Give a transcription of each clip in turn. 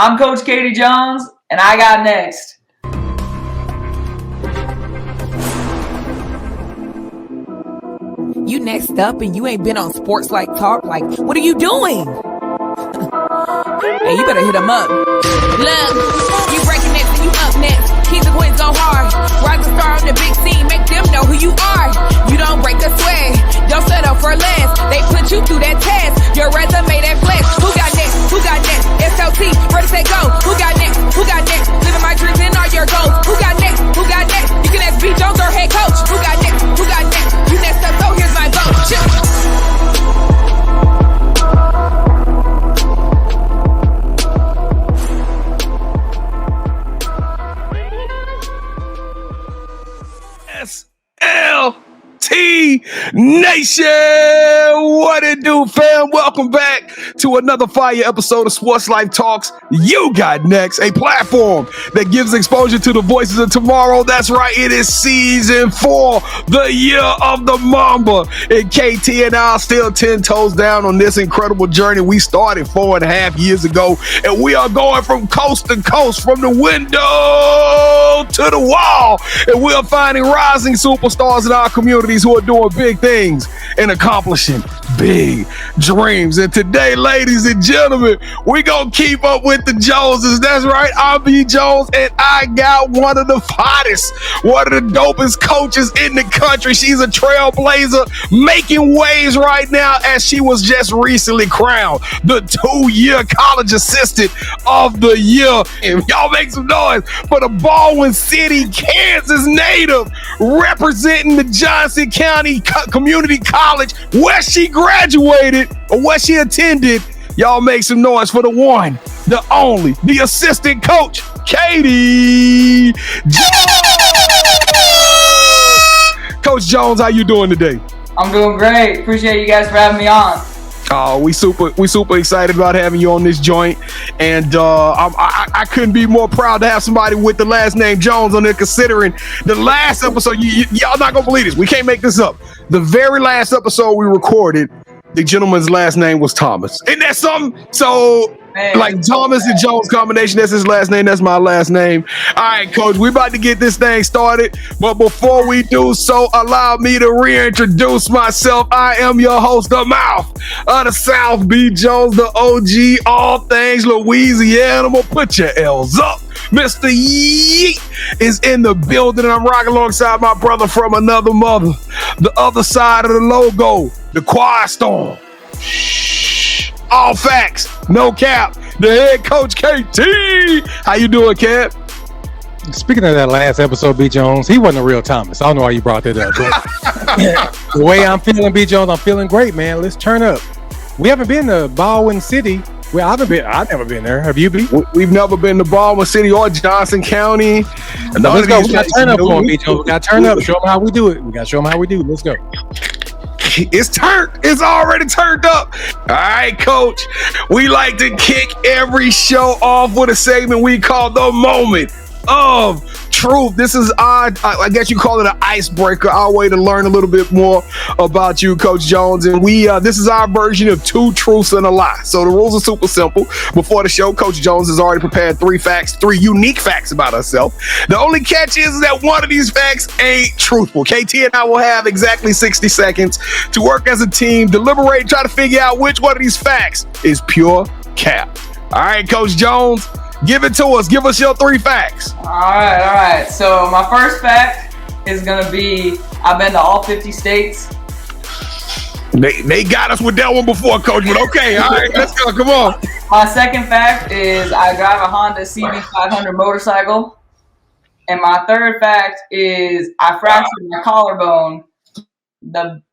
I'm Coach Katie Jones, and I got next. You next up and you ain't been on Sports Like Talk. Like, what are you doing? Hey, you better hit him up. Look, you breaking next and you up next. Keep the wins go hard. Rise a star on the big scene. Make them know who you are. You don't break a sweat. Don't settle for less. They put you through that test. Your resume that flex. Who got next? Who got next? SLT, ready, set, go. Who got next? Who got next? Living my dreams and all your goals. Who got next? Who got next? You can ask B. Jones or head coach. Who got next? Who got next? You next up, so here's my vote. SLT Nation, what it do, fam? Welcome back to another fire episode of Sports Life Talks. You got next, a platform that gives exposure to the voices of tomorrow. That's right, it is season 4, the year of the Mamba. And KT and I are still 10 toes down on this incredible journey we started 4.5 years ago. And we are going from coast to coast, from the window to the wall. And we are finding rising superstars in our communities who are doing big things and accomplishing big dreams. And today, ladies and gentlemen, we gonna keep up with the Joneses. That's right, I'm B. Jones, and I got one of the hottest, one of the dopest coaches in the country. She's a trailblazer, making waves right now, as she was just recently crowned the 2-year college assistant of the year. And y'all make some noise for the Baldwin City, Kansas native, representing the Johnson County Community College, where she graduated or where she attended. Y'all make some noise for the one, the only, the assistant coach, Katie Jones. Coach Jones, how you doing today? I'm doing great. Appreciate you guys for having me on. Oh, we super excited about having you on this joint, and I couldn't be more proud to have somebody with the last name Jones on there. Considering the last episode, y'all not gonna believe this. We can't make this up. The very last episode we recorded, the gentleman's last name was Thomas. Isn't that something? So, like Thomas and Jones combination, that's his last name, that's my last name. All right, Coach, we about to get this thing started. But before we do so, allow me to reintroduce myself. I am your host, the mouth of the South, B. Jones, the OG, all things Louisiana. Put your L's up. Mr. Yeet is in the building, and I'm rocking alongside my brother from another mother, the other side of the logo, the Quiet Storm. Shh. All facts, no cap. The head coach, KT. How you doing, Cap? Speaking of that last episode, B. Jones, he wasn't a real Thomas. I don't know why you brought that up. But the way I'm feeling, B. Jones, I'm feeling great, man. Let's turn up. We haven't been to Baldwin City. Well, I've never been there. Have you been? We've never been to Baldwin City or Johnson County. Let's go. We got to turn up on B. Jones. We got to turn up. Show them how we do it. We got to show them how we do it. Let's go. It's turned. It's already turned up. All right, Coach. We like to kick every show off with a segment we call the moment of truth. This is I guess you call it an icebreaker, our way to learn a little bit more about you, Coach Jones. And this is our version of 2 truths and a lie. So the rules are super simple. Before the show, Coach Jones has already prepared 3 unique facts about herself. The only catch is that one of these facts ain't truthful. KT and I will have exactly 60 seconds to work as a team, deliberate, try to figure out which one of these facts is pure cap. All right, Coach Jones, give it to us. Give us your 3 facts. All right. So my first fact is going to be I've been to all 50 states. They got us with that one before, Coach, but okay. All right, let's go. Come on. My second fact is I drive a Honda CB500 motorcycle. And my third fact is I fractured my collarbone the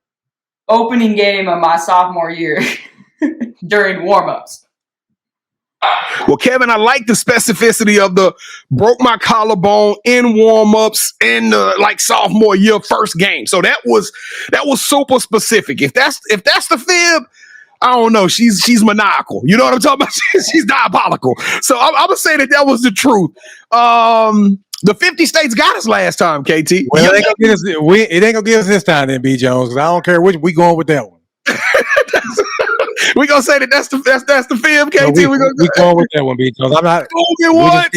opening game of my sophomore year during warm-ups. Well, Kevin, I like the specificity of the broke my collarbone in warm-ups in the sophomore year first game. So that was super specific. If that's the fib, I don't know. She's maniacal. You know what I'm talking about? She's diabolical. So I'm gonna say that was the truth. The 50 states got us last time, KT. Well, it ain't gonna get us this time, then, B. Jones. Because I don't care which we going with that one. We gonna say that's the film, KT. No, we Go going with that one, B Jones. I'm not. what?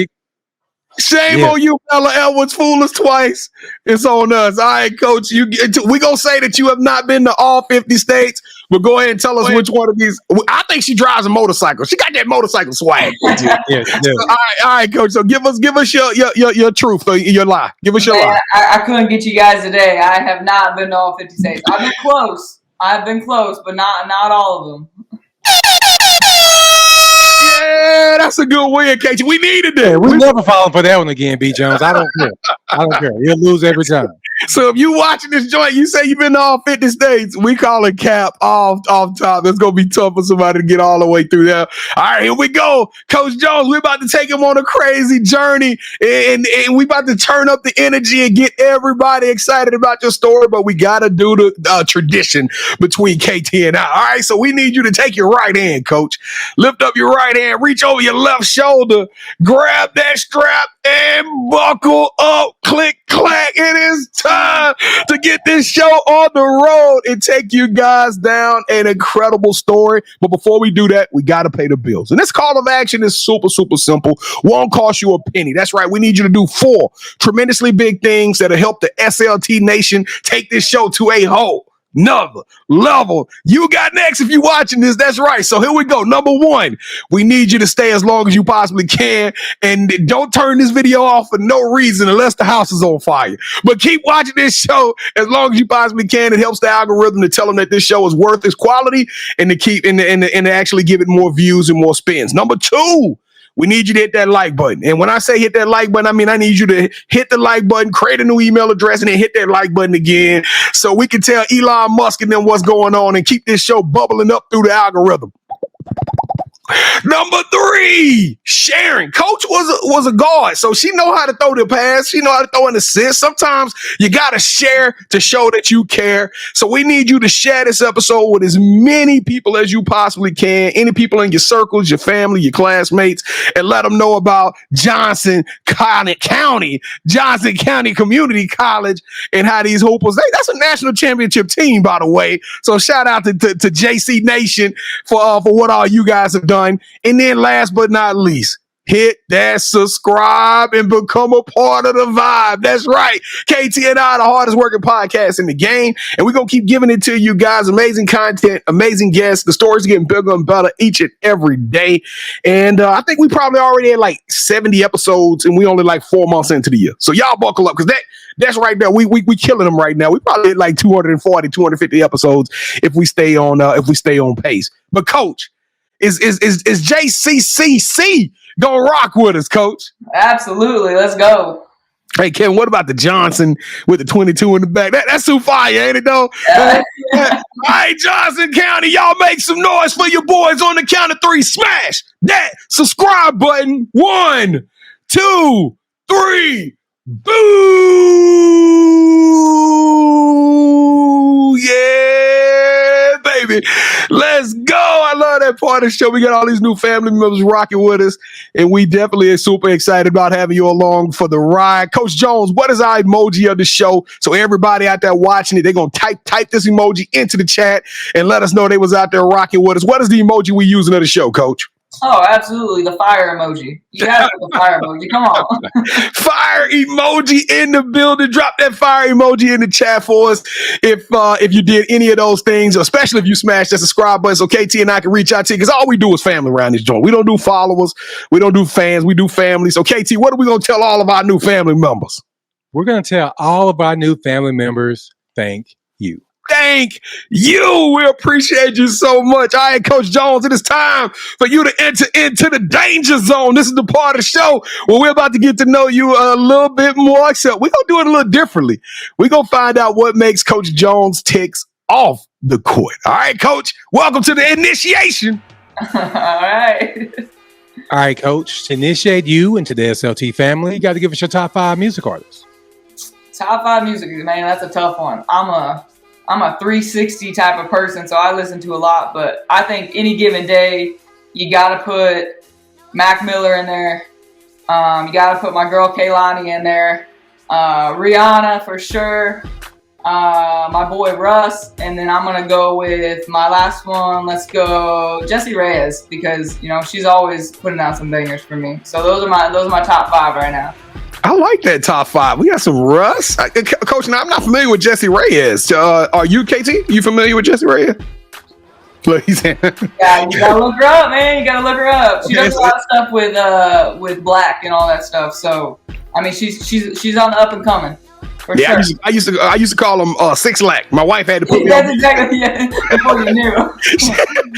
Shame on you, fella. Edwards, fool us twice. It's on us. All right, Coach. We gonna say that you have not been to all 50 states, but go ahead and tell us which one of these. I think she drives a motorcycle. She got that motorcycle swag. Yeah. So, all right, Coach. So give us your truth or your lie. Give us your lie. I couldn't get you guys today. I have not been to all 50 states. I've been close. But not all of them. Yeah, that's a good win, KT. We needed that. Yeah, we never falling for that one again, B Jones. I don't care. You'll lose every time. So if you watching this joint, you say you've been to all 50 states, we call it cap off top. It's going to be tough for somebody to get all the way through there. All right, here we go. Coach Jones, we're about to take him on a crazy journey, and we about to turn up the energy and get everybody excited about your story, but we got to do the tradition between KT and I. All right, so we need you to take your right hand, Coach. Lift up your right hand, reach over your left shoulder, grab that strap, and buckle up. Click, clack. It is time to get this show on the road and take you guys down an incredible story. But before we do that, we got to pay the bills. And this call of action is super, super simple. Won't cost you a penny. That's right. We need you to do 4 tremendously big things that'll help the SLT Nation take this show to a whole another level. You got next if you're watching this. That's right. So here we go. Number 1, we need you to stay as long as you possibly can, and don't turn this video off for no reason unless the house is on fire. But keep watching this show as long as you possibly can. It helps the algorithm to tell them that this show is worth its quality and to keep and to actually give it more views and more spins. Number 2, we need you to hit that like button. And when I say hit that like button, I mean I need you to hit the like button, create a new email address, and then hit that like button again so we can tell Elon Musk and them what's going on and keep this show bubbling up through the algorithm. Number 3, Sharon. Coach was a guard, so she know how to throw the pass. She know how to throw an assist. Sometimes you got to share to show that you care. So we need you to share this episode with as many people as you possibly can. Any people in your circles, your family, your classmates, and let them know about Johnson County Community College and how these hoopers. That's a national championship team, by the way. So shout out to JC Nation for what all you guys have done. And then last but not least, hit that subscribe and become a part of the vibe. That's right. KT and I, the hardest working podcast in the game. And we're going to keep giving it to you guys. Amazing content, amazing guests. The stories getting bigger and better each and every day. And I think we probably already had like 70 episodes and we only like 4 months into the year. So y'all buckle up because that's right there. We killing them right now. We probably hit like 240, 250 episodes if we stay on pace. But Coach, is JCCC gonna rock with us, Coach? Absolutely. Let's go. Hey, Kevin, what about the Johnson with the 22 in the back? That's too fire, ain't it, though? Yeah. All right, Johnson County, y'all make some noise for your boys on the count of 3. Smash that subscribe button. 1, 2, 3. Boo! Yeah, baby. Let's go. I love that part of the show. We got all these new family members rocking with us, and we definitely are super excited about having you along for the ride. Coach Jones, what is our emoji of the show? So everybody out there watching it, they're going to type this emoji into the chat and let us know they was out there rocking with us. What is the emoji we using of the show, Coach? Oh, absolutely. The fire emoji. You got to put the fire emoji. Come on. Fire emoji in the building. Drop that fire emoji in the chat for us if you did any of those things, especially if you smashed that subscribe button so KT and I can reach out to you, because all we do is family around this joint. We don't do followers. We don't do fans. We do family. So KT, what are we going to tell all of our new family members? We're going to tell all of our new family members, thank you. Thank you. We appreciate you so much. All right, Coach Jones, it is time for you to enter into the danger zone. This is the part of the show where we're about to get to know you a little bit more, except we're going to do it a little differently. We're going to find out what makes Coach Jones ticks off the court. All right, Coach, welcome to the initiation. All right. All right, Coach, to initiate you into the SLT family, you got to give us your top 5 music artists. Top 5 music, man, that's a tough one. I'm a 360 type of person, so I listen to a lot, but I think any given day, you got to put Mac Miller in there. You got to put my girl Kaylani in there. Rihanna for sure. my boy Russ, and then I'm gonna go with my last one. Let's go Jessie Reyes, because she's always putting out some bangers for me. So those are my top 5 right now. I like that top 5. We got some Russ. Coach, now I'm not familiar with Jessie Reyes. Are you, KT? You familiar with Jessie Reyes? Please. Yeah, you gotta look her up, man. You gotta look her up. She does a lot of stuff with Black and all that stuff. So I mean, she's on the up and coming. Yeah, sure. I used to call him Six Lack. My wife had to put me That's on. exactly before you knew.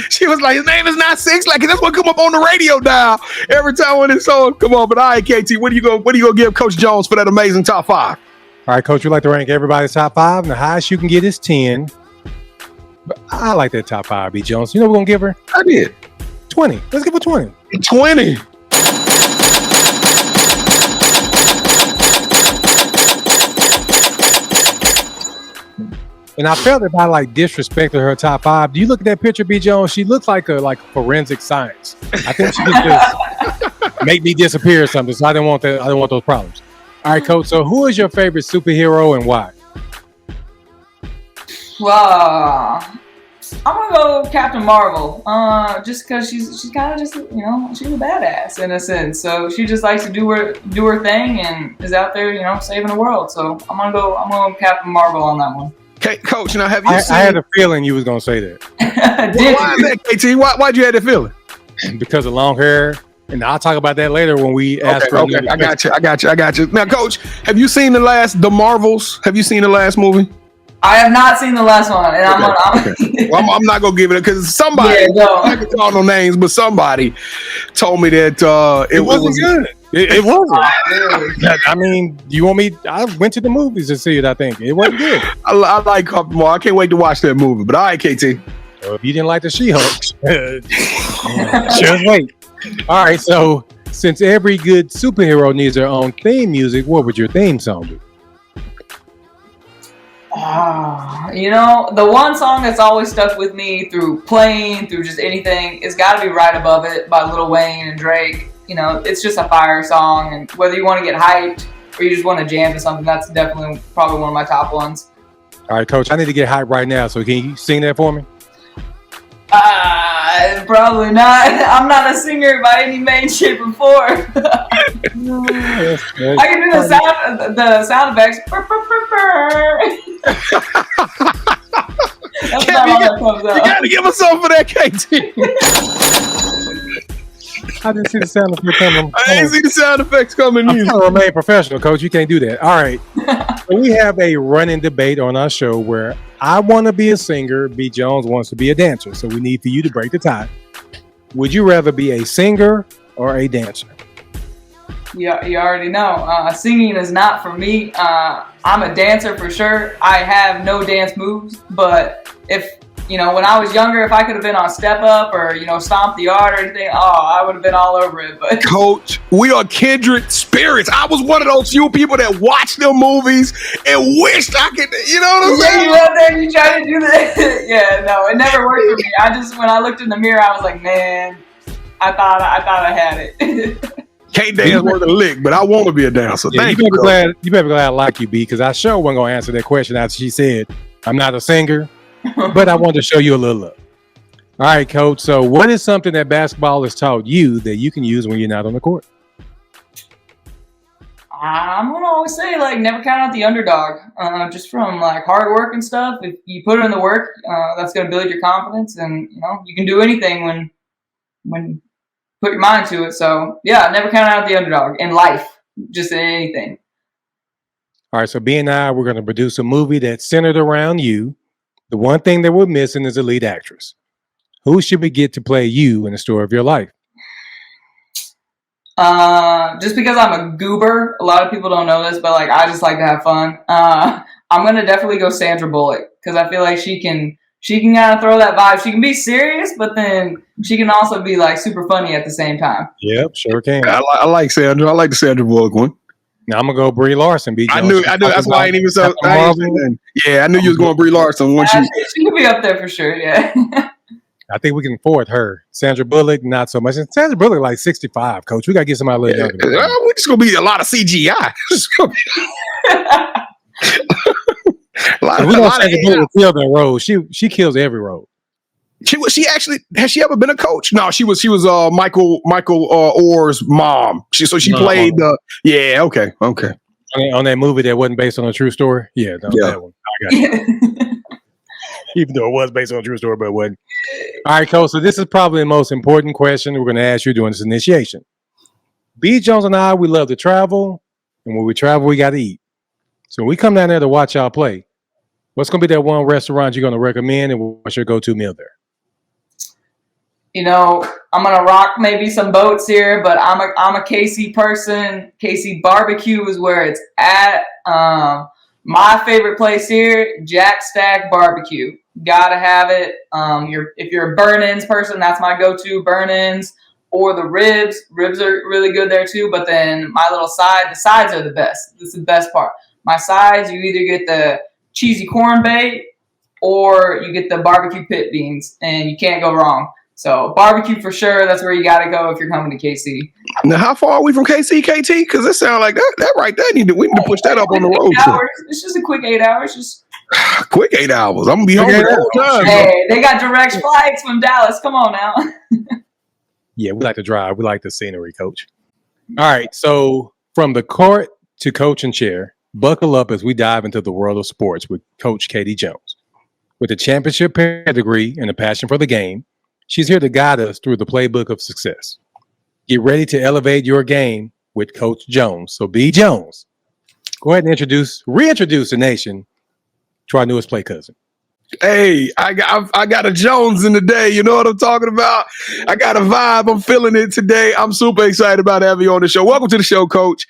She was like, his name is not Six Lack. That's what come up on the radio dial every time when it's on. Come on, but all right, KT, what are you gonna give Coach Jones for that amazing top 5? All right, Coach, we like to rank everybody's top 5, and the highest you can get is 10. But I like that top 5, B. Jones. You know what we're gonna give her? I did 20. Let's give her 20. 20. And I felt if I disrespected her top 5. Do you look at that picture, B. Jones? She looks like a forensic science. I think she could just make me disappear or something. So I didn't want that. I didn't want those problems. All right, Coach. So who is your favorite superhero and why? Well, I'm gonna go Captain Marvel. Just because she's kind of just she's a badass in a sense. So she just likes to do her thing and is out there saving the world. So I'm gonna go Captain Marvel on that one. Okay, Coach, now have you seen... I had a feeling you was going to say that. Why is that, KT? Why'd you have that feeling? Because of long hair. And I'll talk about that later when we ask for... Okay, I got you. Now, Coach, have you seen The Marvels? Have you seen the last movie? I have not seen the last one, and Well, I'm not going to give it because somebody... I can call no names, but somebody told me that it wasn't good. It wasn't. I mean, you want me? I went to the movies to see it. I think it wasn't good. I like Captain Marvel. I can't wait to watch that movie. But all right, KT. Well, if you didn't like the She-Hulk, just wait. All right. So, since every good superhero needs their own theme music, what would your theme song be? The one song that's always stuck with me through just anything, it's got to be Right Above It by Lil Wayne and Drake. It's just a fire song, and whether you want to get hyped or you just want to jam to something, that's definitely probably one of my top ones. All right, Coach, I need to get hyped right now, so can you sing that for me? Probably not. I'm not a singer by any mean, shape, or form. I can do the sound effects. That's about all that comes out. You got to give us something for that, KT. I didn't see the sound effects coming. I didn't see the sound effects coming I'm either. trying to remain professional, Coach. You can't do that. All right. So we have a running debate on our show where I want to be a singer, B. Jones wants to be a dancer. So we need for you to break the tie. Would you rather be a singer or a dancer? Yeah, you already know. Singing is not for me. I'm a dancer for sure. I have no dance moves, but if when I was younger, if I could have been on Step Up or Stomp the Yard or anything, I would have been all over it. But Coach, we are kindred spirits. I was one of those few people that watched them movies and wished I could. You know what I'm saying? You out there and you try to do that. Yeah, no, it never worked for me. When I looked in the mirror, I was like, man, I thought I had it. Can't dance worth a lick, but I want to be a dancer. Yeah, Thank you. you. Better be glad I like you, B, because I sure wasn't going to answer that question after she said, I'm not a singer, but I wanted to show you a little love. All right, Coach. So what is something that basketball has taught you that you can use when you're not on the court? I'm going to always say, never count out the underdog. Just from, hard work and stuff. If you put in the work, that's going to build your confidence. And, you can do anything when put your mind to it. So, yeah, never count out the underdog in life, just in anything. All right, so B and I, we're going to produce a movie that's centered around you. The one thing that we're missing is a lead actress. Who should we get to play you in the story of your life? Just because I'm a goober, a lot of people don't know this, but I just like to have fun. I'm going to definitely go Sandra Bullock because I feel like she can kind of throw that vibe. She can be serious, but then she can also be super funny at the same time. Yep, sure can. I like Sandra. I like the Sandra Bullock one. Now I'm gonna go Brie Larson. B. I knew. That's why I ain't even so. I knew you was going Brie Larson. She could be up there for sure. Yeah. I think we can afford her. Sandra Bullock, not so much. And Sandra Bullock, 65. Coach, we gotta get somebody a little younger. We're just gonna be a lot of CGI. A lot We don't of say the bullet kill that road. She kills every road. She actually has she ever been a coach? No, she was Michael Orr's mom. She played okay. On that movie that wasn't based on a true story. Yeah, that one. I got it. Even though it was based on a true story, but it wasn't. All right, Coach. So this is probably the most important question we're going to ask you during this initiation. B. Jones and I, we love to travel, and when we travel, we got to eat. So when we come down there to watch y'all play, what's going to be that one restaurant you're going to recommend, and what's your go-to meal there? You know, I'm gonna rock maybe some boats here, but I'm a KC person. KC barbecue is where it's at. My favorite place here, Jack Stack Barbecue. Gotta have it. If you're a burn-ins person, that's my go-to, burn-ins or the ribs. Ribs are really good there too. But then my little the sides are the best. This is the best part. My sides, you either get the cheesy corn bait or you get the barbecue pit beans, and you can't go wrong. So barbecue for sure. That's where you got to go if you're coming to KC. Now, how far are we from KC, KT? Because it sounds like that right there. We need to push that up on the road. It's just a quick 8 hours. Just quick 8 hours. I'm gonna be home the whole time. Hey, they got direct flights from Dallas. Come on now. Yeah, we like to drive. We like the scenery, Coach. All right. So from the court to coaching chair, buckle up as we dive into the world of sports with Coach Katie Jones. With a championship pedigree and a passion for the game, she's here to guide us through the playbook of success. Get ready to elevate your game with Coach Jones. So B. Jones, go ahead and reintroduce the nation to our newest play cousin. Hey, I got a Jones in the day. You know what I'm talking about? I got a vibe. I'm feeling it today. I'm super excited about having you on the show. Welcome to the show, Coach.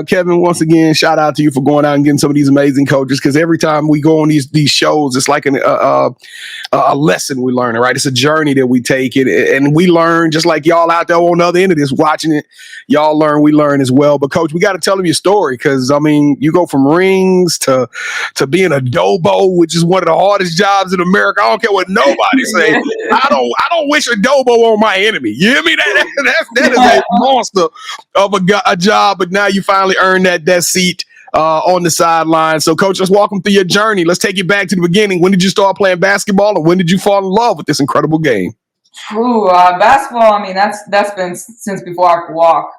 Kevin, once again, shout out to you for going out and getting some of these amazing coaches, because every time we go on these shows, it's like a lesson we learn, right? It's a journey that we take it, and we learn just like y'all out there on the other end of this watching it. Y'all learn, we learn as well. But Coach, we got to tell them your story, because I mean, you go from rings to being a dobo, which is one of the hardest jobs in America. I don't care what nobody say. I don't wish a dobo on my enemy. You hear me? That is a monster of a job, but now you finally earned that seat on the sideline. So, Coach, let's walk them through your journey. Let's take you back to the beginning. When did you start playing basketball, and when did you fall in love with this incredible game? Basketball, I mean, that's been since before I could walk.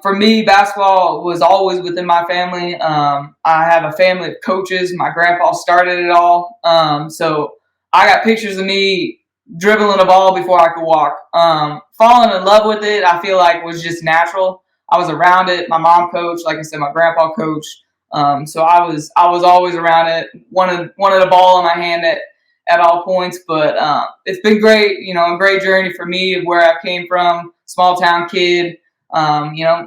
For me, basketball was always within my family. I have a family of coaches. My grandpa started it all. So I got pictures of me dribbling a ball before I could walk. Falling in love with it, I feel like was just natural. I was around it. My mom coached, like I said, my grandpa coached. So I was always around it. Wanted a ball in my hand at all points, but it's been great. You know, a great journey for me, where I came from, small town kid.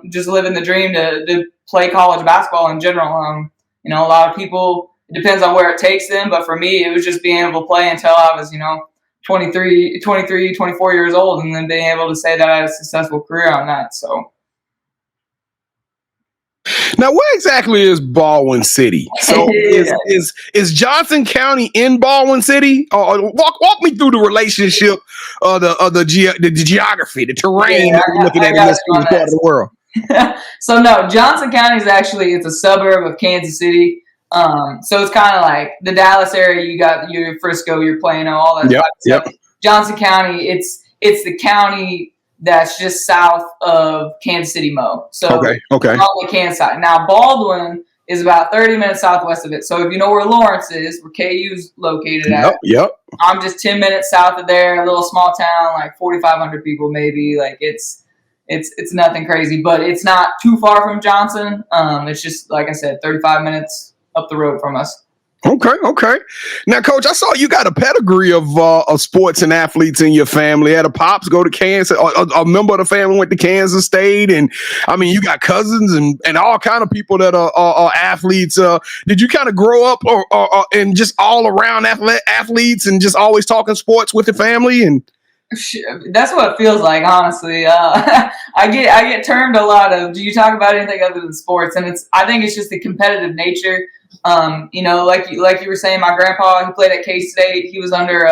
Just living the dream to play college basketball in general. A lot of people, it depends on where it takes them, but for me, it was just being able to play until I was, 23, 24 years old, and then being able to say that I had a successful career on that. So. Now, where exactly is Baldwin City? So is Johnson County in Baldwin City? Walk me through the relationship of the geography, the terrain that we're looking at in this part of the world. So no, Johnson County is it's a suburb of Kansas City. So it's kind of like the Dallas area. You got your Frisco, your Plano, all that stuff. Johnson County, it's the county that's just south of Kansas City, Mo. So okay. On the Kansas side. Now Baldwin is about 30 minutes southwest of it. So if you know where Lawrence is, where KU's located at, I'm just 10 minutes south of there. A little small town, like 4,500 people, maybe. Like it's nothing crazy, but it's not too far from Johnson. It's just, like I said, 35 minutes up the road from us. Okay. Now, Coach, I saw you got a pedigree of sports and athletes in your family. Had a pops go to Kansas. A member of the family went to Kansas State, and I mean, you got cousins and all kind of people that are athletes. Did you kind of grow up and just all around athletes and just always talking sports with the family? And that's what it feels like, honestly. I get termed a lot of, do you talk about anything other than sports? And I think it's just the competitive nature. Like you were saying, my grandpa, he played at K-State. He was under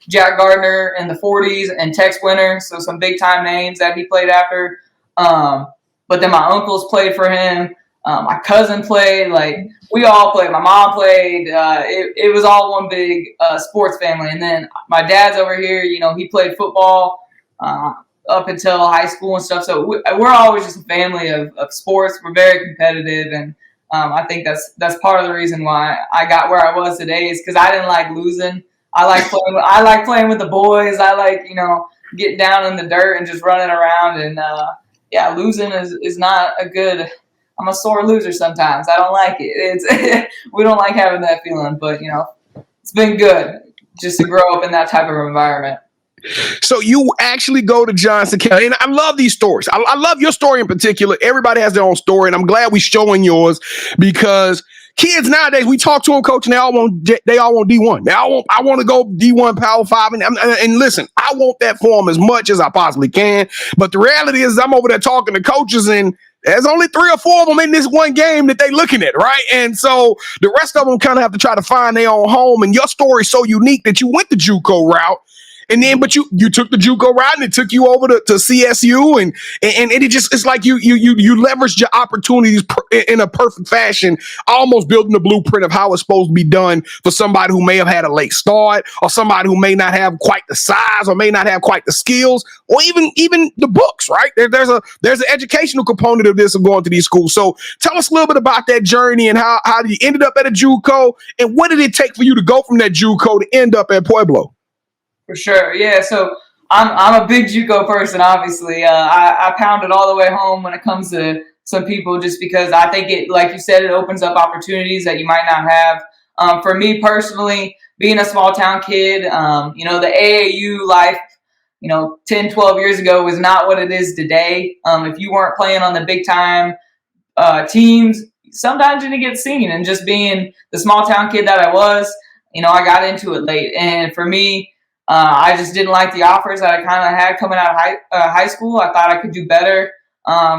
Jack Gardner in the 40s and Tex Winter, so some big time names that he played after. But then my uncles played for him. My cousin played. Like, we all played. My mom played. It was all one big sports family. And then my dad's over here. You know, he played football up until high school and stuff. So we're always just a family of sports. We're very competitive, and I think that's part of the reason why I got where I was today, is because I didn't like losing. I like playing with the boys. I like, you know, getting down in the dirt and just running around. And yeah, losing is not a good. I'm a sore loser sometimes. I don't like it. It's we don't like having that feeling, but you know, it's been good just to grow up in that type of environment. So you actually go to Johnson County, and I love these stories. I love your story in particular. Everybody has their own story, and I'm glad we're showing yours, because kids nowadays, we talk to them, coach, and they all want D1. I want to go D1 Power 5, and listen, I want that for them as much as I possibly can. But the reality is, I'm over there talking to coaches, and there's only 3 or 4 of them in this one game that they're looking at, right? And so the rest of them kind of have to try to find their own home. And your story is so unique that you went the JUCO route. And then, but you took the JUCO route, and it took you over to CSU, and it just, it's like you leveraged your opportunities in a perfect fashion, almost building the blueprint of how it's supposed to be done for somebody who may have had a late start, or somebody who may not have quite the size, or may not have quite the skills, or even the books, right? There's an educational component of this, of going to these schools. So tell us a little bit about that journey, and how you ended up at a JUCO, and what did it take for you to go from that JUCO to end up at Pueblo? For sure, yeah. So I'm a big JUCO person. Obviously, I pound it all the way home when it comes to some people, just because I think it, like you said, it opens up opportunities that you might not have. For me personally, being a small town kid, you know, the AAU life, you know, 10, 12 years ago was not what it is today. If you weren't playing on the big time teams, sometimes you didn't get seen. And just being the small town kid that I was, you know, I got into it late. And for me, I just didn't like the offers that I kind of had coming out of high school. I thought I could do better.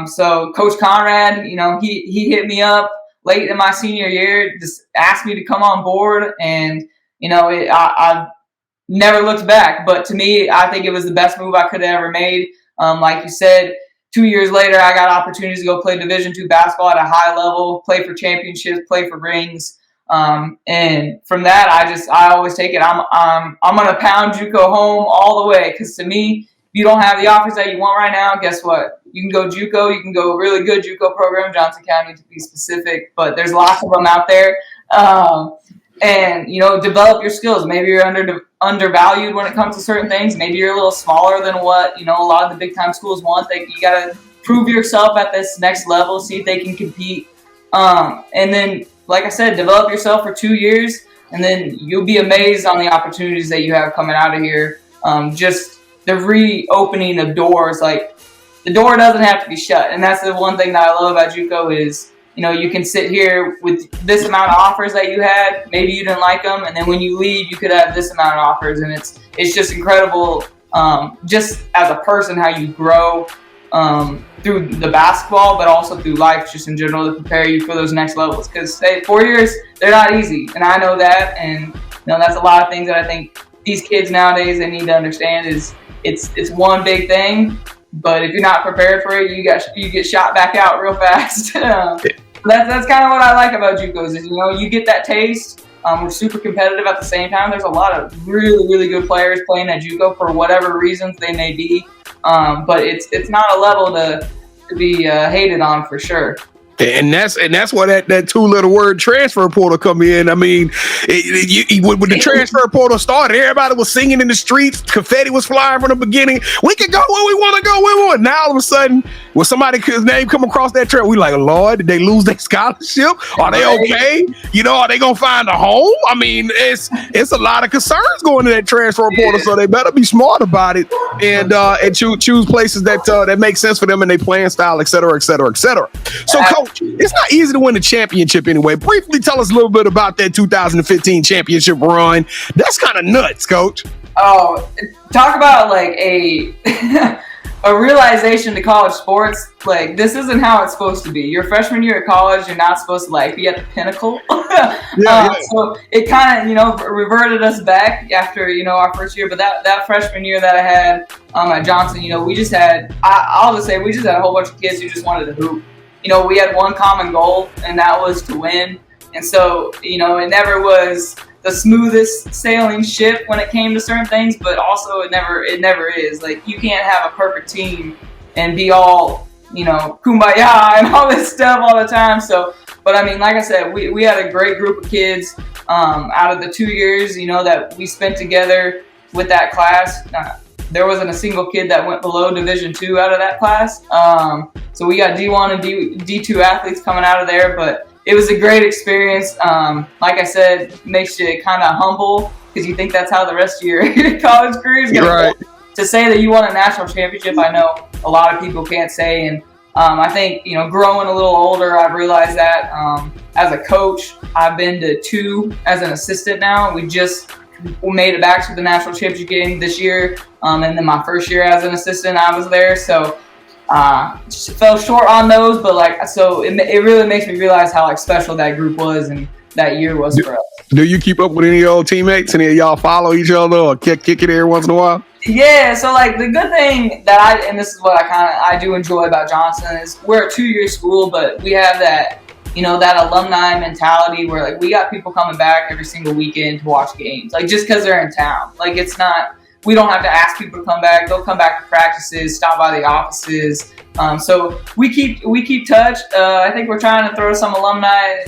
So Coach Conrad, you know, he hit me up late in my senior year, just asked me to come on board. And, you know, I've never looked back. But to me, I think it was the best move I could have ever made. Like you said, 2 years later, I got opportunities to go play Division II basketball at a high level, play for championships, play for rings. And from that, I always take it. I'm going to pound JUCO home all the way. Cause to me, if you don't have the offers that you want right now, guess what? You can go JUCO, you can go really good JUCO program, Johnson County to be specific, but there's lots of them out there. And you know, develop your skills. Maybe you're undervalued when it comes to certain things. Maybe you're a little smaller than what, you know, a lot of the big time schools want. You got to prove yourself at this next level, see if they can compete. And then, like I said, develop yourself for 2 years, and then you'll be amazed on the opportunities that you have coming out of here. Just the reopening of doors. Like, the door doesn't have to be shut. And that's the one thing that I love about JUCO is, you know, you can sit here with this amount of offers that you had. Maybe you didn't like them, and then when you leave, you could have this amount of offers. And it's just incredible, just as a person, how you grow through the basketball, but also through life just in general, to prepare you for those next levels. Because 4 years, they're not easy, and I know that. And you know, that's a lot of things that I think these kids nowadays, they need to understand is it's one big thing, but if you're not prepared for it, you get shot back out real fast. That's kind of what I like about JUCOs is, you know, you get that taste. We're super competitive at the same time. There's a lot of really, really good players playing at JUCO for whatever reasons they may be. But it's not a level to be hated on for sure. And that's why that 2-letter word transfer portal come in. I mean, when the transfer portal started, everybody was singing in the streets. Confetti was flying from the beginning. We can go where we want to go. We want. Now all of a sudden, when somebody's name come across that trail, we like, Lord, did they lose their scholarship? Are they okay? You know, are they gonna find a home? I mean, it's a lot of concerns going to that transfer portal, so they better be smart about it and choose places that make sense for them and their playing style, et cetera, et cetera, et cetera. So, Coach, it's not easy to win the championship anyway. Briefly tell us a little bit about that 2015 championship run. That's kind of nuts, Coach. Oh, talk about like a realization to college sports. Like, this isn't how it's supposed to be. Your freshman year at college, you're not supposed to like be at the pinnacle. So it kind of, you know, reverted us back after, you know, our first year. But that freshman year that I had at Johnson, you know, we just had, I'll just say, we just had a whole bunch of kids who just wanted to hoop. we had one common goal, and that was to win. And so, it never was the smoothest sailing ship when it came to certain things, but also it never is. Like, you can't have a perfect team and be all, kumbaya and all this stuff all the time. So, but I mean, like I said, we had a great group of kids out of the 2 years, that we spent together with that class. There wasn't a single kid that went below Division II out of that class. So we got D1 and D2 athletes coming out of there, but it was a great experience. Like I said, makes you kind of humble because you think that's how the rest of your college career is going to go. To say that you won a national championship, I know a lot of people can't say. And I think, growing a little older, I've realized that as a coach, I've been to 2 as an assistant now. We just made it back to the national championship game this year. And then my first year as an assistant, I was there. So just fell short on those, but so it really makes me realize how special that group was and that year was for us. Do you keep up with any of your teammates? Any of y'all follow each other or kick it every once in a while? Yeah, so the good thing that and this is what I do enjoy about Johnson is we're a 2-year school, but we have that that alumni mentality where we got people coming back every single weekend to watch games, just because they're in town. It's not. We don't have to ask people to come back. They'll come back to practices, stop by the offices. So we keep touch. I think we're trying to throw some alumni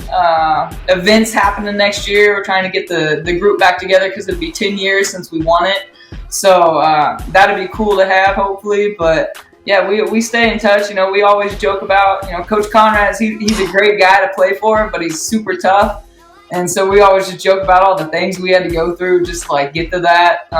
events happening next year. We're trying to get the group back together because it'll be 10 years since we won it. So that'd be cool to have, hopefully. But yeah, we stay in touch. We always joke about, Coach Conrad, he's a great guy to play for, but he's super tough. And so we always just joke about all the things we had to go through just to get to that.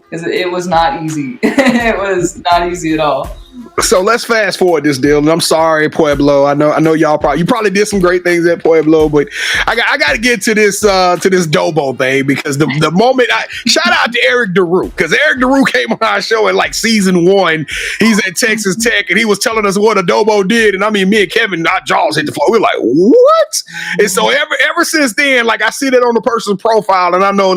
Because it was not easy. It was not easy at all. So let's fast forward this deal. And I'm sorry, Pueblo. I know y'all probably did some great things at Pueblo, but I got to get to this Dobo thing because the moment shout out to Eric DeRue because Eric DeRue came on our show in season 1. He's at Texas Tech and he was telling us what a Dobo did. And I mean, me and Kevin, our jaws hit the floor. We're like, what? And so ever since then, I see that on the person's profile and I know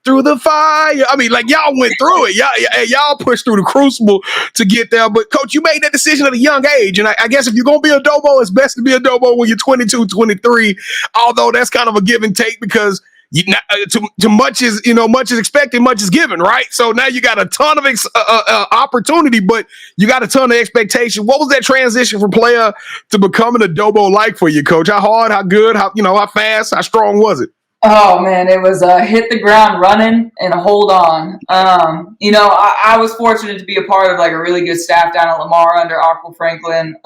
through the fire. I mean, y'all went through it. Y'all pushed through the crucible to get there. But Coach, you made that decision at a young age. And I guess if you're going to be a Dobo, it's best to be a Dobo when you're 22, 23, although that's kind of a give and take because too much is expected, much is given, right? So now you got a ton of opportunity, but you got a ton of expectation. What was that transition from player to becoming a Dobo like for you, Coach? How hard, how good, how fast, how strong was it? Oh man, it was hit the ground running and hold on. I was fortunate to be a part of a really good staff down at Lamar under Aqua Franklin.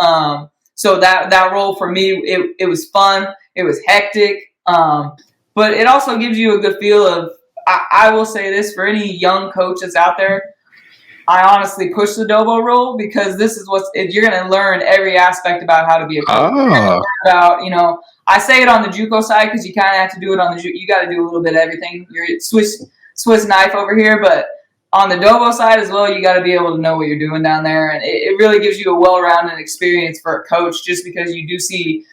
So that role for me, it was fun. It was hectic. But it also gives you a good feel of, I will say this for any young coach that's out there, I honestly push the Dobo role because this is you're going to learn every aspect about how to be a coach. About, I say it on the JUCO side because you kind of have to do it on the JUCO. You got to do a little bit of everything. You're Swiss knife over here, but on the Dobo side as well, you got to be able to know what you're doing down there. And it really gives you a well-rounded experience for a coach just because you do see,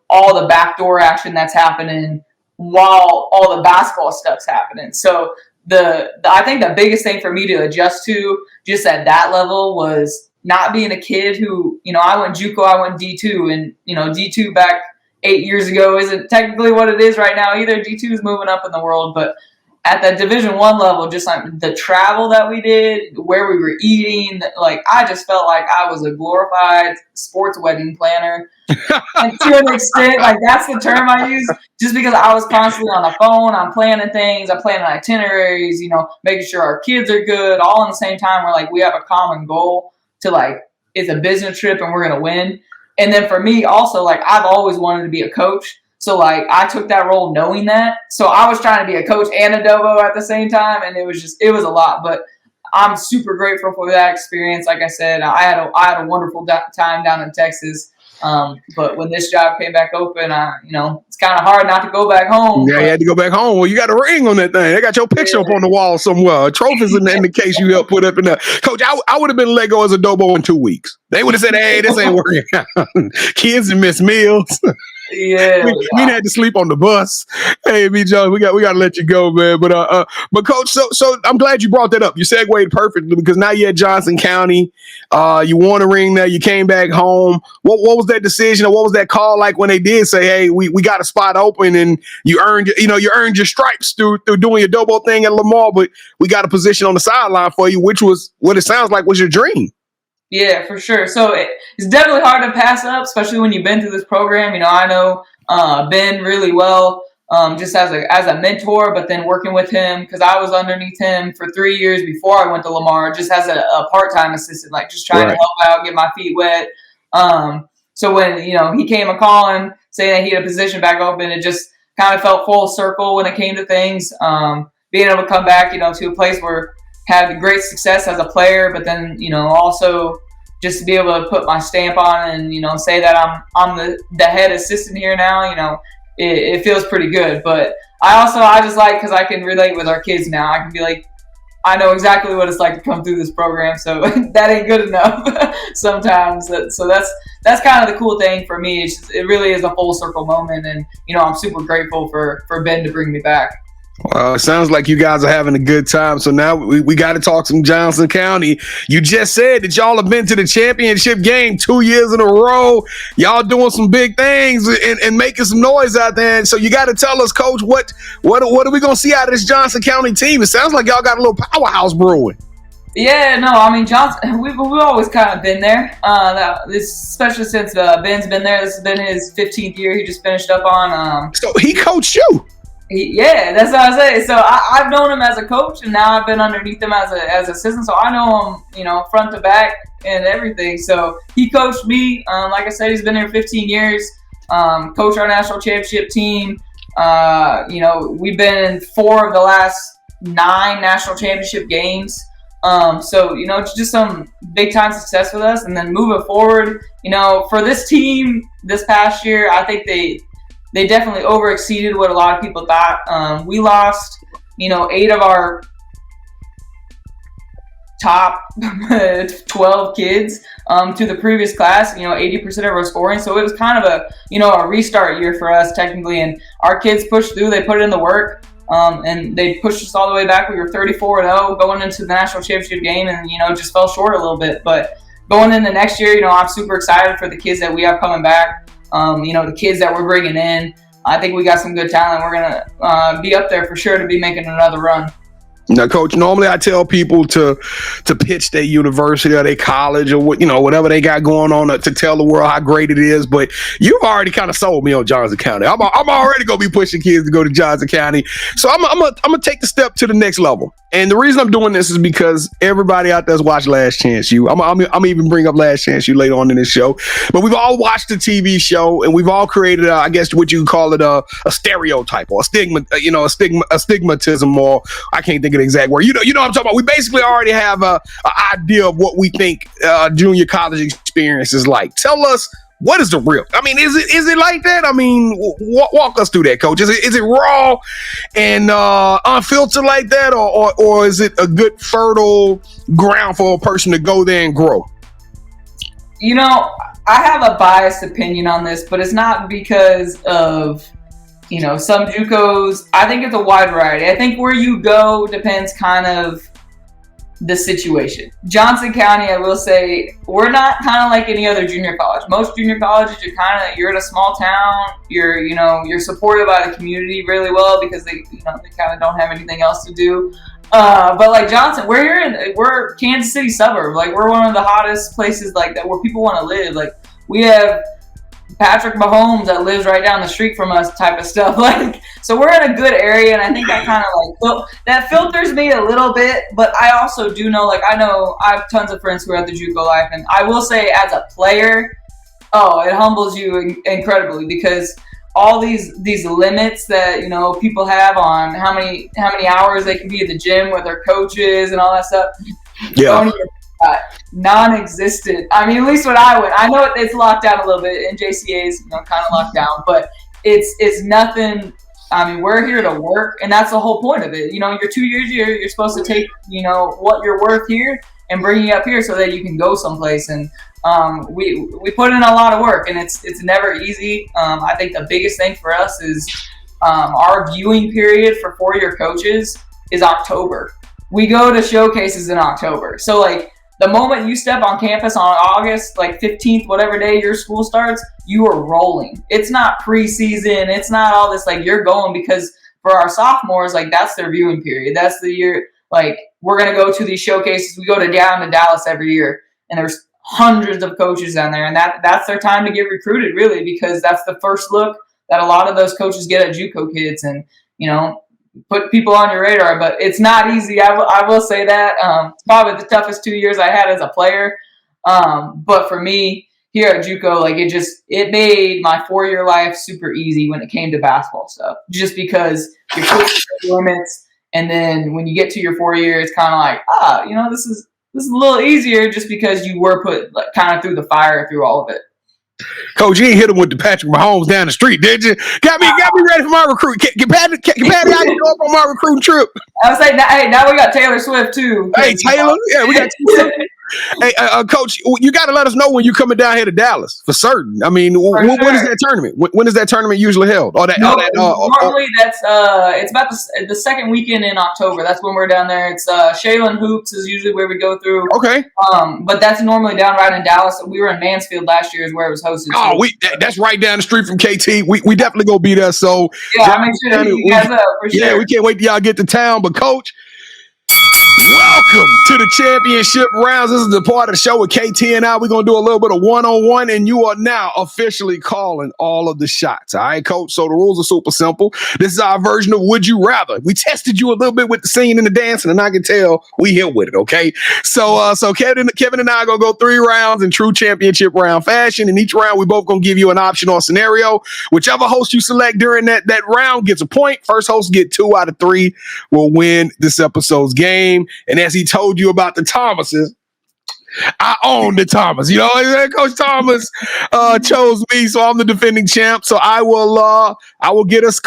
all the backdoor action that's happening while all the basketball stuff's happening. So I think the biggest thing for me to adjust to just at that level was not being a kid who, I went JUCO, I went D2, and, D2 back 8 years ago isn't technically what it is right now either. D2 is moving up in the world, but at the Division I level, just the travel that we did, where we were eating, I just felt like I was a glorified sports wedding planner. And to an extent, that's the term I use, just because I was constantly on the phone, I'm planning things, I'm planning itineraries, making sure our kids are good, all in the same time. We're we have a common goal to it's a business trip and we're going to win. And then for me also, I've always wanted to be a coach. So I took that role knowing that. So I was trying to be a coach and a Dobo at the same time. And it was a lot, but I'm super grateful for that experience. Like I said, I had a wonderful time down in Texas. But when this job came back open, it's kind of hard not to go back home. Yeah, you had to go back home. Well, you got a ring on that thing. They got your picture up on the wall somewhere. Trophies in the case you helped put up in there. Coach, I would have been let go as a Dobo in 2 weeks. They would have said, hey, this ain't working out. Kids and miss meals. Yeah. We had to sleep on the bus. Hey, B. Jones, we got to let you go, man. But coach, so I'm glad you brought that up. You segued perfectly because now you're at Johnson County. You won a ring there. You came back home. What was that decision, or what was that call like when they did say, "Hey, we got a spot open," and you earned your stripes through doing your double thing at Lamar, but we got a position on the sideline for you, which was what it sounds like was your dream. Yeah, for sure. So it's definitely hard to pass up, especially when you've been through this program. I know Ben really well, just as a mentor, but then working with him because I was underneath him for 3 years before I went to Lamar, just as a part-time assistant, like just trying to help out, get my feet wet. So when he came a calling saying that he had a position back open, it just kind of felt full circle when it came to things. Being able to come back, to a place where had great success as a player, but then also just to be able to put my stamp on it and say that I'm the head assistant here now. It feels pretty good. But I just like because I can relate with our kids now. I can be like, I know exactly what it's like to come through this program, so that ain't good enough sometimes. So that's kind of the cool thing for me. It really is a full circle moment, and I'm super grateful for Ben to bring me back. Well, it sounds like you guys are having a good time. So now we got to talk some Johnson County. You just said that y'all have been to the championship game 2 years in a row. Y'all doing some big things and making some noise out there. And so you got to tell us, Coach, what are we going to see out of this Johnson County team? It sounds like y'all got a little powerhouse brewing. Yeah, no, I mean, Johnson, we've always kind of been there. Especially since Ben's been there. This has been his 15th year. He just finished up on. So he coached you. Yeah, that's what I say. So I've known him as a coach, and now I've been underneath him as assistant. So I know him, front to back and everything. So he coached me. Like I said, he's been here 15 years. Coached our national championship team. We've been in 4 of the last 9 national championship games. So it's just some big time success with us. And then moving forward, for this team this past year, I think they definitely overexceeded what a lot of people thought. We lost, 8 of our top 12 kids to the previous class, 80% of our scoring. So it was kind of a restart year for us technically. And our kids pushed through, they put in the work, and they pushed us all the way back. We were 34-0 going into the national championship game and, just fell short a little bit. But going into next year, I'm super excited for the kids that we have coming back. The kids that we're bringing in, I think we got some good talent. We're going to be up there for sure to be making another run. Now, Coach, normally I tell people to pitch their university or their college or whatever they got going on to tell the world how great it is. But you've already kind of sold me on Johnson County. I'm already going to be pushing kids to go to Johnson County. So I'm gonna take the step to the next level. And the reason I'm doing this is because everybody out there's watched Last Chance U. I'm even bring up Last Chance U later on in this show. But we've all watched the TV show and we've all created, I guess, what you could call it a stereotype or a stigma, a stigmatism, or I can't think of the exact word. You know what I'm talking about. We basically already have an idea of what we think junior college experience is like. Tell us, what is the real? I mean, is it like that? I mean, walk us through that, Coach. Is it raw and unfiltered like that, or is it a good fertile ground for a person to go there and grow? I have a biased opinion on this, but it's not because of some JUCOs. I think it's a wide variety. I think where you go depends kind of the situation. Johnson County, I will say, we're not kind of like any other junior college. Most junior colleges, you're in a small town. You're supported by the community really well because they kind of don't have anything else to do. But like Johnson, we're Kansas City suburb. Like we're one of the hottest places like that where people want to live. Like we have Patrick Mahomes that lives right down the street from us type of stuff. Like, so we're in a good area, and I think that kind of that filters me a little bit, but I also do know, I have tons of friends who are at the JUCO life, and I will say as a player, it humbles you incredibly because all these limits that, people have on how many hours they can be at the gym with their coaches and all that stuff. Yeah. Non-existent. I mean, at least when I went, I know it's locked down a little bit, and JCA is kind of locked down, but it's nothing. I mean, we're here to work, and that's the whole point of it. Your 2 years, you're supposed to take what you're worth here and bring you up here so that you can go someplace. And we put in a lot of work, and it's never easy. I think the biggest thing for us is our viewing period for 4-year coaches is October. We go to showcases in October. So like the moment you step on campus on August, like 15th, whatever day your school starts, you are rolling. It's not preseason. It's not all this, like you're going, because for our sophomores, like that's their viewing period. That's the year, like we're going to go to these showcases. We go down to Dallas every year, and there's hundreds of coaches down there. And that's their time to get recruited, really, because that's the first look that a lot of those coaches get at JUCO kids, and, you know, put people on your radar. But it's not easy. I will say that. It's probably the toughest 2 years I had as a player. But for me here at JUCO, like it made my 4-year life super easy when it came to basketball stuff, just because you're pushing the limits. And then when you get to your 4 year, it's kind of like, you know, this is a little easier, just because you were put like, kind of through the fire through all of it. Coach, you ain't hit him with the Patrick Mahomes down the street, did you? Got me ready for my recruit. Can Patty I can go up on my recruiting trip? I was like, hey, now we got Taylor Swift too. Hey, Taylor, yeah, we got. Hey, Coach, you got to let us know when you're coming down here to Dallas for certain. I mean, when is that tournament? When is that tournament usually held? Normally that's it's about the second weekend in October. That's when we're down there. It's Shaylin Hoops is usually where we go through. Okay. But that's normally down right in Dallas. We were in Mansfield last year, is where it was hosted. Oh, that's right down the street from KT. We definitely go be there. So yeah, I make sure that you guys up for sure. Yeah, we can't wait till y'all get to town. But Coach, welcome to the championship rounds. This is the part of the show with KT and I. We're going to do a little bit of one-on-one, and you are now officially calling all of the shots. All right, Coach? So the rules are super simple. This is our version of Would You Rather. We tested you a little bit with the singing and the dancing, and I can tell we hit with it, okay? So Kevin and I are going to go 3 rounds in true championship round fashion. In each round, we both going to give you an option or scenario. Whichever host you select during that round gets a point. First host get 2 out of 3 will win this episode's game. And as he told you about the Thomases, I own the Thomas. You know, Coach Thomas chose me, so I'm the defending champ. So I will get us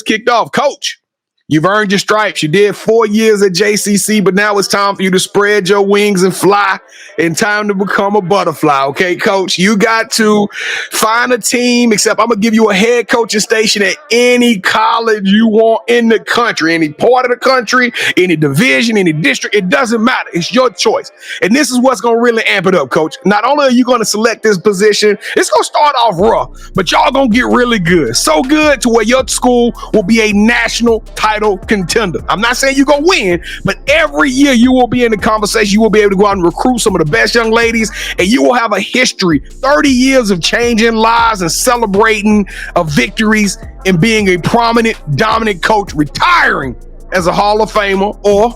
kicked off. Coach, you've earned your stripes. You did 4 years at JCC, but now it's time for you to spread your wings and fly, and time to become a butterfly. Okay, Coach, you got to find a team, except I'm going to give you a head coaching station at any college you want in the country, any part of the country, any division, any district. It doesn't matter. It's your choice. And this is what's going to really amp it up, Coach. Not only are you going to select this position, it's going to start off rough, but y'all going to get really good. So good to where your school will be a national title contender. I'm not saying you're going to win, but every year you will be in the conversation. You will be able to go out and recruit some of the best young ladies, and you will have a history, 30 years of changing lives and celebrating victories and being a prominent, dominant coach, retiring as a Hall of Famer, or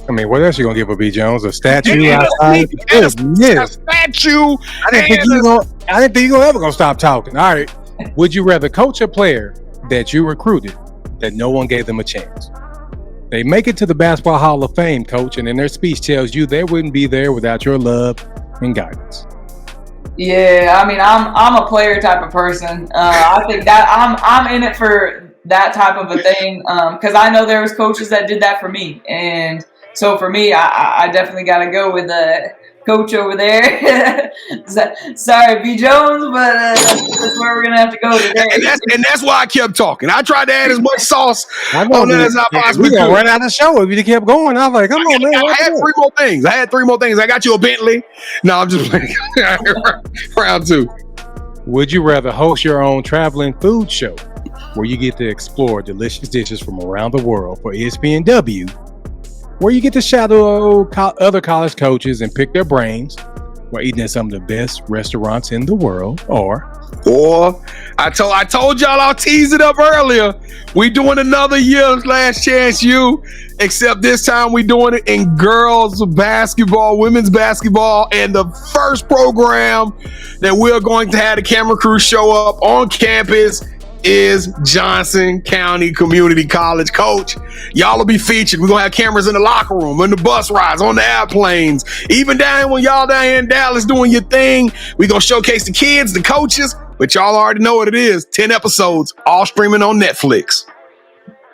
I mean, what else you gonna give a B. Jones? A statue outside? A statue. I didn't think you gonna ever gonna stop talking. All right. Would you rather coach a player that you recruited that no one gave them a chance? They make it to the Basketball Hall of Fame, Coach, and in their speech tells you they wouldn't be there without your love and guidance. Yeah, I mean, I'm a player type of person. I think that I'm in it for that type of a thing, because I know there was coaches that did that for me, and so for me, I definitely got to go with coach over there. Sorry, B. Jones, but that's where we're gonna have to go today. And that's why I kept talking. I tried to add as much sauce on that as I possibly could. We gonna run out of the show if you kept going. I was like, come on, man. I had 3 more things. I got you a Bentley. No, I'm just playing. Round 2. Would you rather host your own traveling food show where you get to explore delicious dishes from around the world for ESPNW, where you get to shadow other college coaches and pick their brains while eating at some of the best restaurants in the world, or I told y'all, I'll tease it up earlier. We doing another year's Last Chance U, except this time we doing it in girls basketball, women's basketball, and the first program that we're going to have the camera crew show up on campus is Johnson County Community College. Coach, y'all will be featured. We're going to have cameras in the locker room, in the bus rides, on the airplanes. Even down when y'all down here in Dallas doing your thing, we're going to showcase the kids, the coaches, but y'all already know what it is. 10 episodes, all streaming on Netflix.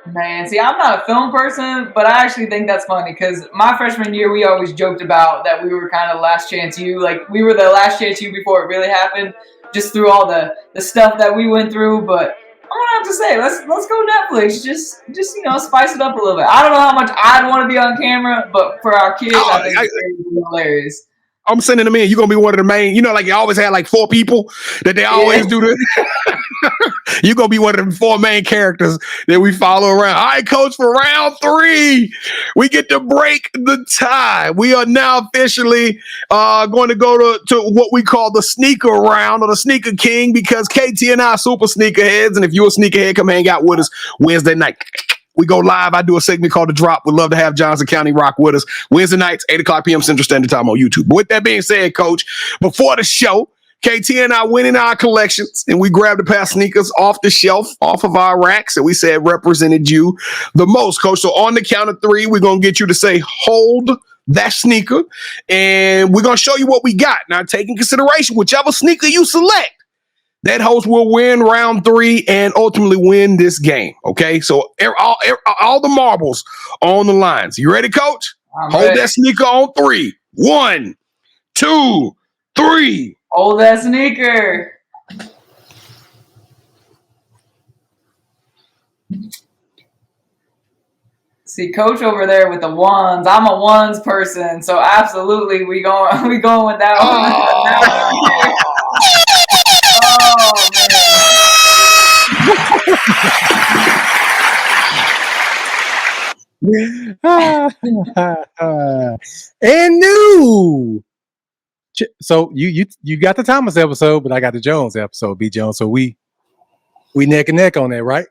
Man, see, I'm not a film person, but I actually think that's funny because my freshman year, we always joked about that we were kind of last chance you. Like, we were the last chance you before it really happened, just through all the stuff that we went through. But I'm gonna have to say, let's go Netflix. Just spice it up a little bit. I don't know how much I'd want to be on camera, but for our kids, I think it's hilarious. I'm sending them in. You're gonna be one of the main. Like you always had like 4 people that they always do this. You're gonna be one of the 4 main characters that we follow around. All right, coach, for round 3, we get to break the tie. We are now officially going to go to what we call the sneaker round or the sneaker king, because KT and I are super sneakerheads, and if you're a sneakerhead, come hang out with us Wednesday night. We go live. I do a segment called The Drop. We'd love to have Johnson County rock with us Wednesday nights, 8 o'clock p.m. Central Standard Time on YouTube. But with that being said, Coach, before the show, KT and I went in our collections and we grabbed a pair of sneakers off the shelf, off of our racks, and we said represented you the most, Coach. So on the count of 3, we're going to get you to say, hold that sneaker, and we're going to show you what we got. Now, take in consideration, whichever sneaker you select, that host will win round 3 and ultimately win this game. Okay, so all the marbles on the lines. You ready, Coach? Hold that sneaker on 3. 1, 2, 3. Hold that sneaker. See, Coach over there with the ones. I'm a ones person, so absolutely we going with that one. And new. So you got the Thomas episode, but I got the Jones episode, B. Jones. So we neck and neck on that, right?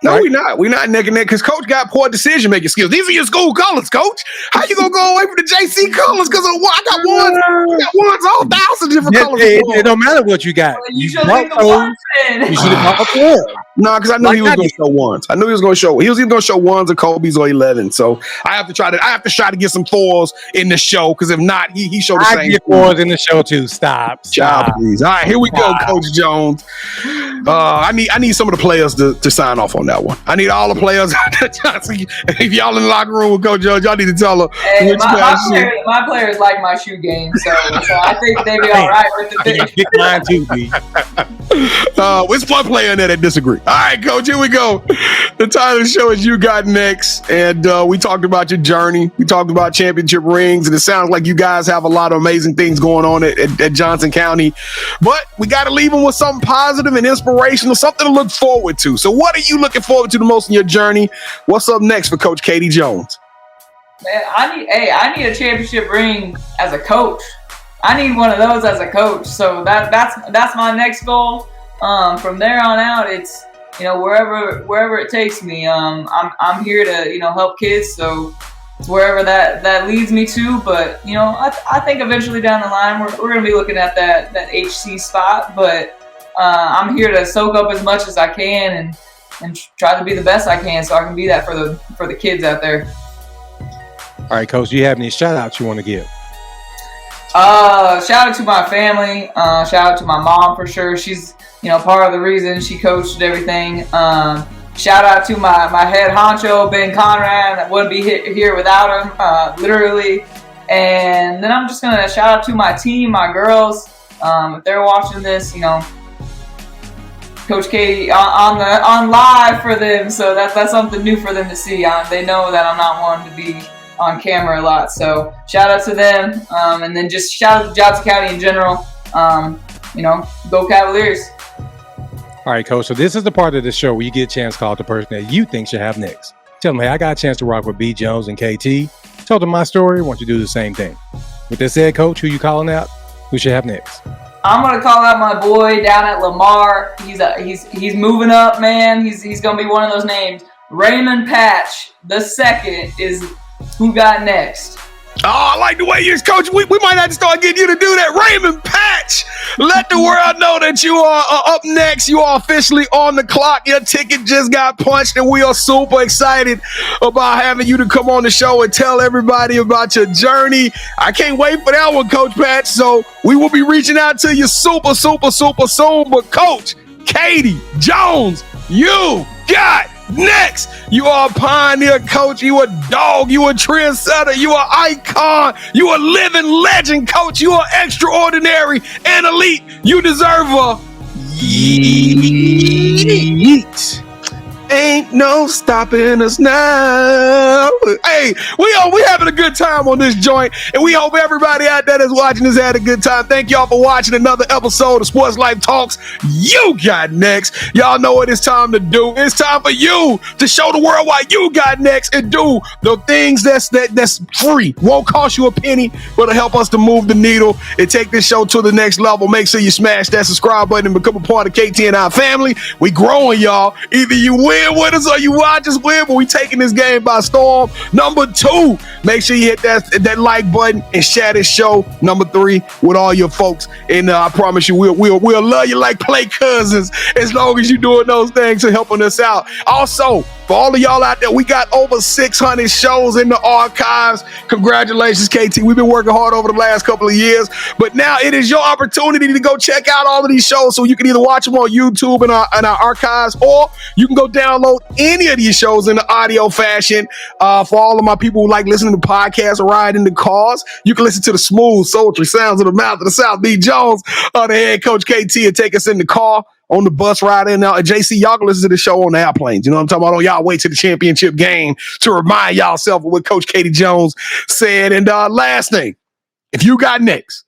No, right? We're not neck and neck because Coach got poor decision making skills. These are your school colors, Coach. How you gonna go away from the JC colors? Because I got ones, all 1,000 different colors. It don't matter what you got. Well, you should have bought one. No, because I knew he was going to show ones. I knew he was going to show. He was either going to show ones or Kobe's or 11. So I have to try to get some 4s in the show, because if not, he showed the same. I get 4s in the show too. Stop. Child, please. All right, here we go, Coach Jones. I need some of the players to sign off on that one. I need all the players. If y'all in the locker room with Coach Jones, y'all need to tell her. Hey, my players like my shoe game, so I think they be all right with the thing. Pick mine too, B. It's one player in there that disagree. All right, Coach, here we go. The title of the show is You Got Next, and we talked about your journey. We talked about championship rings, and it sounds like you guys have a lot of amazing things going on at Johnson County, but we got to leave them with something positive and inspirational, something to look forward to. So what are you looking forward to the most in your journey? What's up next for Coach Katie Jones? Man, I need a championship ring as a coach. I need one of those as a coach. So that's my next goal. From there on out, it's wherever it takes me. I'm here to help kids. So it's wherever that leads me to. But I think eventually down the line we're gonna be looking at that HC spot. But I'm here to soak up as much as I can and try to be the best I can, so I can be that for the kids out there. All right, Coach, do you have any shout outs you want to give? Shout out to my family. Shout out to my mom for sure. She's part of the reason she coached everything. Shout out to my head honcho, Ben Conrad. I wouldn't be here without him, literally. And then I'm just gonna shout out to my team, my girls. If they're watching this, Coach Katie on live for them. So that's something new for them to see. They know that I'm not one to be on camera a lot. So shout out to them. And then just shout out to Johnson County in general. Go Cavaliers. All right, Coach. So this is the part of the show where you get a chance to call out the person that you think should have next. Tell them, hey, I got a chance to rock with B. Jones and KT. Tell them my story. I want you to do the same thing. With that said, Coach, who you calling out? Who should have next? I'm gonna call out my boy down at Lamar. He's moving up, man. He's gonna be one of those names. Raymond Patch the second is who got next. Oh, I like the way you're coaching. We might have to start getting you to do that. Raymond Patch, let the world know that you are up next. You are officially on the clock. Your ticket just got punched, and we are super excited about having you to come on the show and tell everybody about your journey. I can't wait for that one, Coach Patch. So we will be reaching out to you super soon. But Coach Katie Jones, you got next. You are a pioneer, coach. You a dog. You a trendsetter. You are icon. You a living legend, coach. You are extraordinary and elite. You deserve a yeet. Ain't no stopping us now. Hey, we having a good time on this joint, and we hope everybody out there that's watching this had a good time. Thank y'all for watching another episode of Sports Life Talks. You got next. Y'all know what it's time to do. It's time for you to show the world why you got next and do the things that's free. Won't cost you a penny, but it'll help us to move the needle and take this show to the next level. Make sure you smash that subscribe button and become a part of KT and our family. We growing, y'all. Either you win with us or you watch us win, but we taking this game by storm. Number 2, make sure you hit that like button and share this show. Number 3, with all your folks, and I promise you we'll love you like play cousins as long as you're doing those things and helping us out. Also, for all of y'all out there, we got over 600 shows in the archives. Congratulations, KT. We've been working hard over the last couple of years, but now it is your opportunity to go check out all of these shows. So you can either watch them on YouTube in our archives, or you can go download any of these shows in the audio fashion. For all of my people who like listening to podcasts or ride in the cars, you can listen to the smooth, sultry sounds of the mouth of the South. B. Jones, the head coach KT, and take us in the car, on the bus ride in. Now, JC, y'all can listen to the show on the airplanes. You know what I'm talking about? Don't y'all wait to the championship game to remind y'all self of what Coach Katie Jones said. And last thing, if you got next,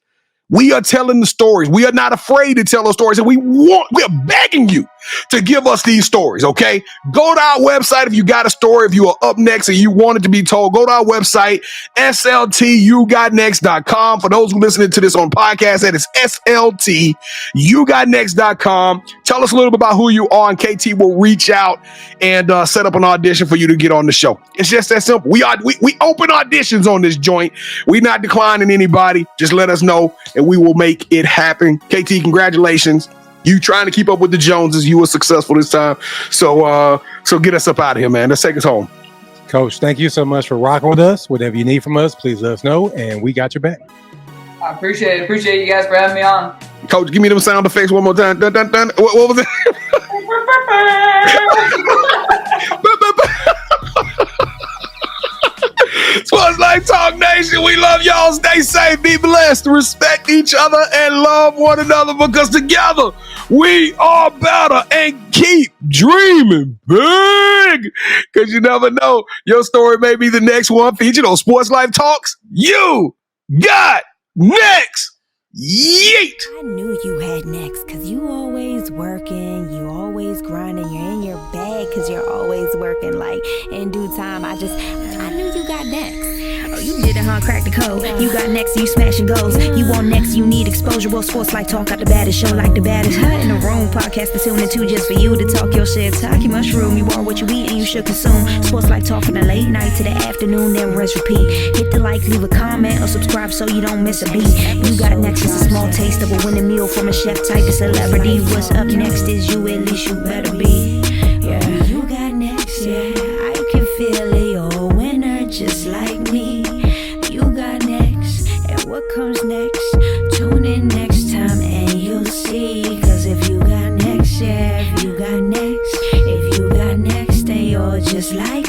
we are telling the stories. We are not afraid to tell those stories, and we're begging you to give us these stories, okay? Go to our website if you got a story. If you are up next and you want it to be told, go to our website, sltugotnext.com. For those who listening to this on podcast, that is sltugotnext.com. Tell us a little bit about who you are, and KT will reach out and set up an audition for you to get on the show. It's just that simple. We open auditions on this joint. We're not declining anybody. Just let us know, and we will make it happen. KT, congratulations. You trying to keep up with the Joneses. You were successful this time. So get us up out of here, man. Let's take us home. Coach, thank you so much for rocking with us. Whatever you need from us, please let us know, and we got your back. I appreciate it. Appreciate you guys for having me on. Coach, give me them sound effects one more time. Dun, dun, dun. What was it? Sports Life Talk Nation, we love y'all. Stay safe, be blessed, respect each other, and love one another, because together we are better, and keep dreaming big, because you never know, your story may be the next one featured on Sports Life Talks. You got next. Yeet! I knew you had next, because you always working, you always grinding, you're in your bag because you're always working. Like, in due time, I knew you got next. Oh, you did it, huh? Crack the code. You got next, you smashing goals. You want next, you need exposure. Well, Sports Like Talk got the baddest show, like the baddest hut in the room. Podcast to tune into just for you to talk your shit. Talk your mushroom. You are what you eat and you should consume. Sports Like Talk from the late night to the afternoon, then rest repeat. Hit the like, leave a comment, or subscribe so you don't miss a beat. You got next is a small taste of a winning meal from a chef type of celebrity. What's up next is you, at least you better be. Yeah, you got next, yeah. I can feel it, you're a winner just like me. You got next, and what comes next? Tune in next time and you'll see. Cause if you got next, yeah, if you got next, then you're just like